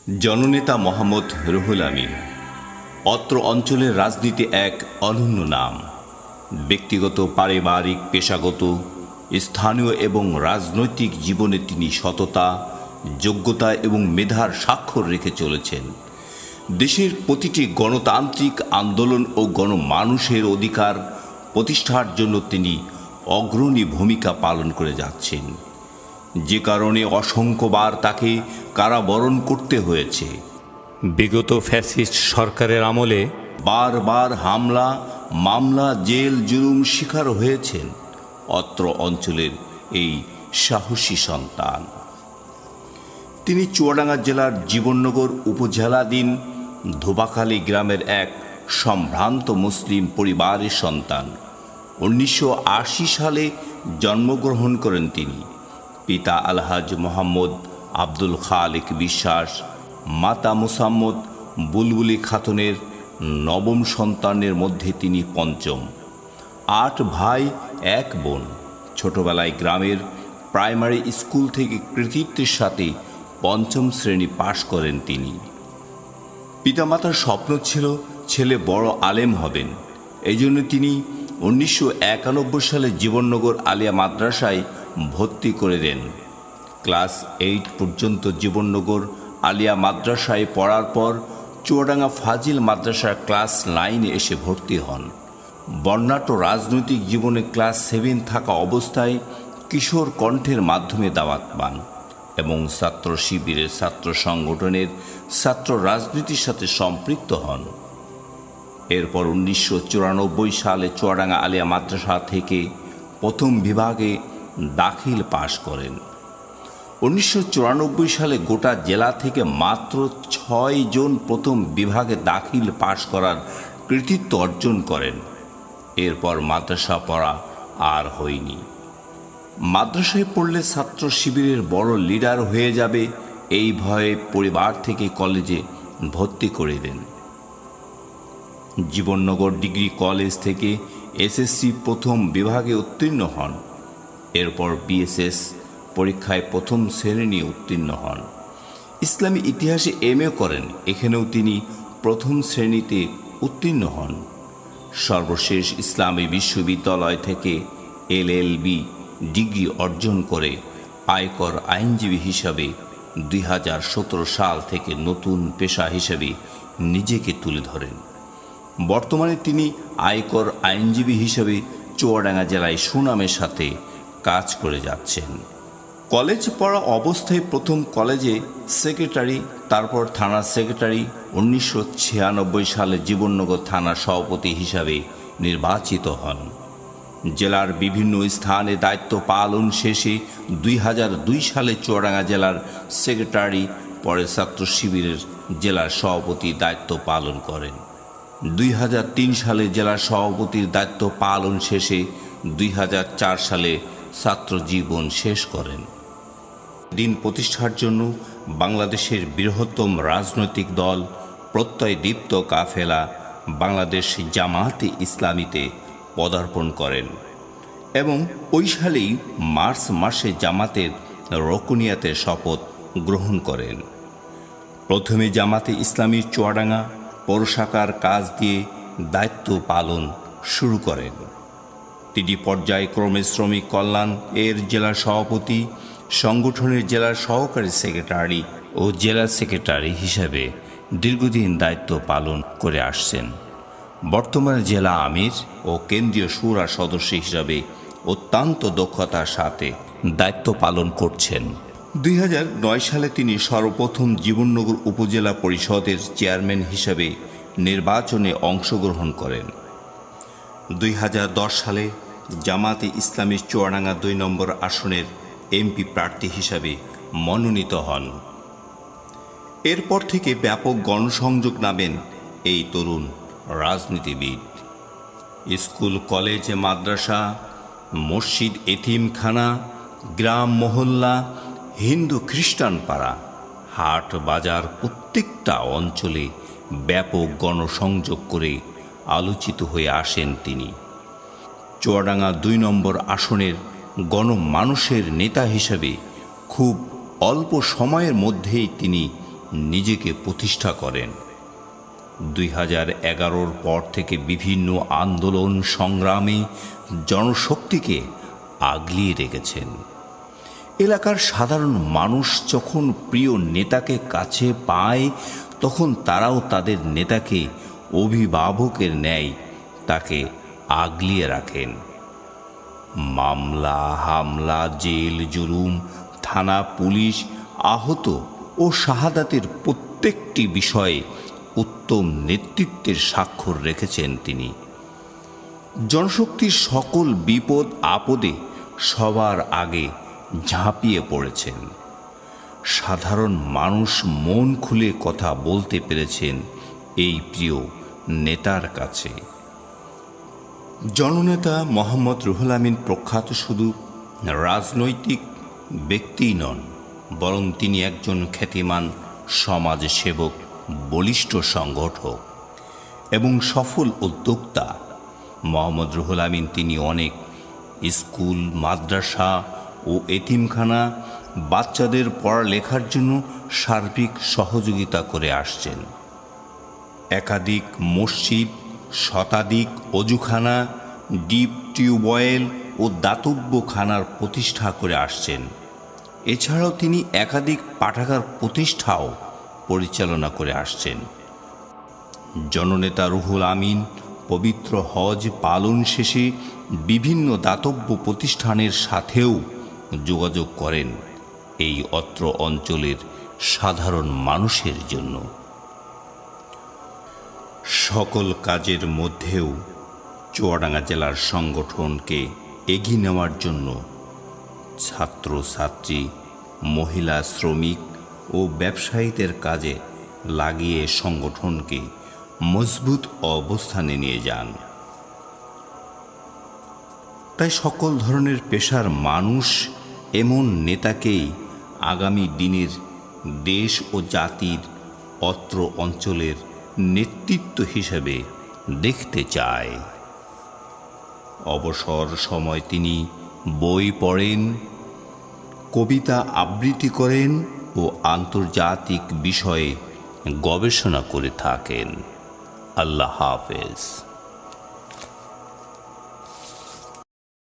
জননেতা মোহাম্মদ রুহুল আমিন। অত্র অঞ্চলের রাজনীতি এক অনন্য নাম। ব্যক্তিগত, পারিবারিক, পেশাগত, স্থানীয় এবং রাজনৈতিক জীবনে তিনি সততা, যোগ্যতা এবং মেধার স্বাক্ষর রেখে চলেছেন। দেশের প্রতিটি গণতান্ত্রিক আন্দোলন ও গণমানুষের অধিকার প্রতিষ্ঠার জন্য তিনি অগ্রণী ভূমিকা পালন করে যাচ্ছেন, যে কারণে অসংখ্যবার তাকে কারাবরণ করতে হয়েছে। বিগত ফ্যাসিস্ট সরকারের আমলে বারবার হামলা, মামলা, জেল জুলুম শিকার হয়েছেন অত্র অঞ্চলের এই সাহসী সন্তান। তিনি চুয়াডাঙ্গা জেলার জীবননগর উপজেলাধীন ধোবাখালী গ্রামের এক সম্ভ্রান্ত মুসলিম পরিবারের সন্তান। 1980 সালে জন্মগ্রহণ করেন তিনি। পিতা আলহাজ মোহাম্মদ আব্দুল খালেক বিশ্বাস, মাতা মুসাম্মদ বুলবুলি খাতুনের নবম সন্তানের মধ্যে তিনি পঞ্চম। 8 ভাই 1 বোন। ছোটবেলায় গ্রামের প্রাইমারি স্কুল থেকে কৃতিত্বের সাথে 5ম শ্রেণী পাশ করেন তিনি। পিতামাতার স্বপ্ন ছিল ছেলে বড় আলেম হবেন। এই জন্য তিনি 1991 সালে জীবননগর আলিয়া মাদ্রাসায় ভর্তি করে দেন। ক্লাস 8 পর্যন্ত জীবননগর আলিয়া মাদ্রাসায় পড়ার পর চুয়াডাঙ্গা ফাজিল মাদ্রাসার ক্লাস 9-এ এসে ভর্তি হন। বর্ণাঢ্য রাজনৈতিক জীবনে ক্লাস 7 থাকা অবস্থায় কিশোর কণ্ঠের মাধ্যমে দাওয়াত পান এবং ছাত্র শিবিরের ছাত্র সংগঠনের ছাত্র রাজনীতির সাথে সম্পৃক্ত হন। এরপর 1994 সালে চুয়াডাঙ্গা আলিয়া মাদ্রাসা থেকে প্রথম বিভাগে দাখিল পাশ করেন। 1994 সালে গোটা জেলা থেকে মাত্র 6 জন প্রথম বিভাগে দাখিল পাশ করার কৃতিত্ব অর্জন করেন। এরপর মাদ্রাসা পড়া আর হয়নি। মাদ্রাসায় পড়লে ছাত্র শিবিরের বড় লিডার হয়ে যাবে, এই ভয়ে পরিবার থেকে কলেজে ভর্তি করে দেন। জীবননগর ডিগ্রি কলেজ থেকে এসএসসি প্রথম বিভাগে উত্তীর্ণ হন। এরপর বিএসএস পরীক্ষায় প্রথম শ্রেণী উত্তীর্ণ হন। ইসলামী ইতিহাসে এমএ করেন, এখানেও তিনি প্রথম শ্রেণীতে উত্তীর্ণ হন। সর্বশেষ ইসলামী বিশ্ববিদ্যালয় থেকে এলএলবি ডিগ্রি অর্জন করে আয়কর আইনজীবী হিসাবে 2017 সাল থেকে নতুন পেশা হিসেবে নিজেকে তুলে ধরেন। বর্তমানে তিনি আয়কর আইনজীবী হিসেবে চুয়াডাঙ্গা জেলায় সুনামের সাথে কাজ করে যাচ্ছেন। কলেজ পড়া অবস্থায় প্রথম কলেজে সেক্রেটারি, তারপর থানা সেক্রেটারি। 1996 সালে জীবননগর থানার সভাপতি হিসাবে নির্বাচিত হন। জেলার বিভিন্ন স্থানে দায়িত্ব পালন শেষে 2002 সালে চুয়াডাঙ্গা জেলার সেক্রেটারি, পরে ছাত্র শিবিরের জেলার সভাপতির দায়িত্ব পালন করেন। 2003 সালে জেলার সভাপতির দায়িত্ব পালন শেষে 2004 সালে ছাত্র জীবন শেষ করেন। দিন প্রতিষ্ঠার জন্য বাংলাদেশের বৃহত্তম রাজনৈতিক দল প্রত্যয়দীপ্ত কাফেলা বাংলাদেশ জামায়াতে ইসলামীতে পদার্পণ করেন এবং ওই সালেই মার্চ মাসে জামাতের রুকনিয়াতের শপথ গ্রহণ করেন। প্রথমে জামাতে ইসলামীর চুয়াডাঙ্গা পৌরশাখার কাজ দিয়ে দায়িত্ব পালন শুরু করেন। তিনি পর্যায়ক্রমে শ্রমিক কল্যাণ এর জেলা সভাপতি, সংগঠনের জেলার সহকারী সেক্রেটারি ও জেলা সেক্রেটারি হিসাবে দীর্ঘদিন দায়িত্ব পালন করে আসছেন। বর্তমানে জেলা আমির ও কেন্দ্রীয় শুরা সদস্য হিসাবে অত্যন্ত দক্ষতার সাথে দায়িত্ব পালন করছেন। 2009 সালে তিনি সর্বপ্রথম জীবননগর উপজেলা পরিষদের চেয়ারম্যান হিসাবে নির্বাচনে অংশগ্রহণ করেন। 2010 সালে জামাতে ইসলামী চুয়াডাঙ্গা 2 নম্বর আসনের এমপি প্রার্থী হিসাবে মনোনীত হন। এরপর থেকে ব্যাপক গণসংযোগ নামেন এই তরুণ রাজনীতিবিদ। স্কুল, কলেজ, মাদ্রাসা, মসজিদ, এতিমখানা, গ্রাম, মহল্লা, হিন্দু খ্রিস্টান পাড়া, হাট, বাজার প্রত্যেকটা অঞ্চলে ব্যাপক গণসংযোগ করে আলোচিত হয়ে আসেন তিনি। চুয়াডাঙ্গা 2 নম্বর আসনের গণমানুষের নেতা হিসেবে খুব অল্প সময়ের মধ্যেই তিনি নিজেকে প্রতিষ্ঠা করেন। 2011 পর থেকে বিভিন্ন আন্দোলন সংগ্রামে জনশক্তিকে আগলিয়ে রেখেছেন। এলাকার সাধারণ মানুষ যখন প্রিয় নেতাকে কাছে পায়, তখন তারাও তাদের নেতাকে অভিভাবকের ন্যায় তাকে আগলিয়ে রাখেন। মামলা, হামলা, জেল, জুলুম, থানা, পুলিশ, আহত ও শাহাদাতের প্রত্যেকটি বিষয়ে উত্তম নেতৃত্বের স্বাক্ষর রেখেছেন তিনি। জনশক্তির সকল বিপদ আপদে সবার আগে ঝাঁপিয়ে পড়েছেন। সাধারণ মানুষ মন খুলে কথা বলতে পেরেছেন এই প্রিয় নেতার কাছে। জননেতা মোহাম্মদ রুহুল আমিন প্রখ্যাত শুধু রাজনৈতিক ব্যক্তিই নন, বরং তিনি একজন খ্যাতিমান সমাজসেবক, বলিষ্ঠ সংগঠক এবং সফল উদ্যোক্তা। মোহাম্মদ রুহুল আমিন তিনি অনেক স্কুল, মাদ্রাসা ও এতিমখানা বাচ্চাদের পড়ালেখার জন্য সার্বিক সহযোগিতা করে আসছেন। একাধিক মসজিদ, শতাধিক অজুখানা, ডিপ টিউবওয়েল ও দাতব্যখানার প্রতিষ্ঠা করে আসছেন। এছাড়াও তিনি একাধিক পাঠাগার প্রতিষ্ঠাও পরিচালনা করে আসছেন। জননেতা রুহুল আমিন পবিত্র হজ পালন শেষে বিভিন্ন দাতব্য প্রতিষ্ঠানের সাথেও যোগাযোগ করেন এই অত্র অঞ্চলের সাধারণ মানুষের জন্য। সকল কাজের মধ্যেও চুয়াডাঙ্গা জেলার সংগঠনকে এগিয়ে নেওয়ার জন্য ছাত্র, ছাত্রী, মহিলা, শ্রমিক ও ব্যবসায়ীদের কাজে লাগিয়ে সংগঠনকে মজবুত অবস্থানে নিয়ে যান। তাই সকল ধরনের পেশার মানুষ এমন নেতাকেই আগামী দিনের দেশ ও জাতির অত্র অঞ্চলের নেতৃত্ব হিসেবে দেখতে চায়। অবসর সময় তিনি বই পড়েন, কবিতা আবৃত্তি করেন ও আন্তর্জাতিক বিষয়ে গবেষণা করে থাকেন। আল্লাহ হাফেজ।